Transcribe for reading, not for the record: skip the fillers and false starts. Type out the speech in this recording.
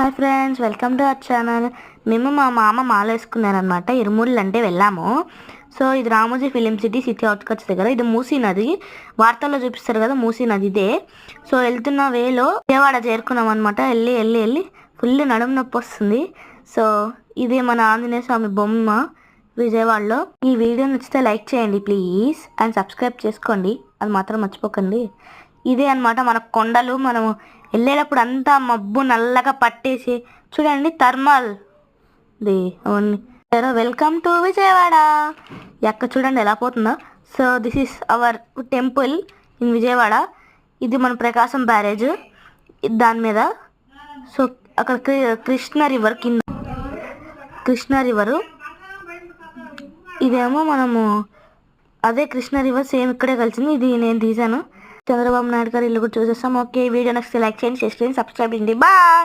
Hi friends, welcome to our channel. మేము మా మామ మాల వేసుకున్నారనమాట. ఇరుమూళ్ళు అంటే వెళ్ళాము. సో ఇది రామోజీ ఫిలిం సిటీ అవుట్కట్స్ దగ్గర. ఇది మూసీ నది, వార్తల్లో చూపిస్తారు కదా, మూసీ నది ఇదే. సో వెళ్తున్న వేలో విజయవాడ చేరుకున్నాం అనమాట. వెళ్ళి వెళ్ళి వెళ్ళి ఫుల్ నడుము నొప్పి వస్తుంది. సో ఇదే మన ఆంజనేయ స్వామి బొమ్మ విజయవాడలో. ఈ వీడియో నచ్చితే లైక్ చేయండి ప్లీజ్, అండ్ సబ్స్క్రైబ్ చేసుకోండి, అది మాత్రం మర్చిపోకండి. ఇదే అనమాట మన కొండలు. మనము వెళ్ళేటప్పుడు అంతా మబ్బు నల్లగా పట్టేసి చూడండి, థర్మల్ ది అవన్నీ. Welcome to Vijayawada. ఎక్క చూడండి ఎలా పోతుందో. So this is our temple in Vijayawada. ఇది మన ప్రకాశం బ్యారేజ్ దాని మీద. సో అక్కడ కృష్ణ రివర్ కింద, కృష్ణ రివరు. ఇదేమో మనము అదే కృష్ణ రివర్ సేమ్ ఇక్కడే కలిసింది. ఇది నేను తీసాను. చంద్రబాబు నాయుడు గారు ఇల్లు కూడా చూసేస్తాం. ఓకే, వీడియో నచ్చితే లైక్ చేయండి, షేర్ చేయండి, సబ్స్క్రైబ్ చేయండి. బాయ్.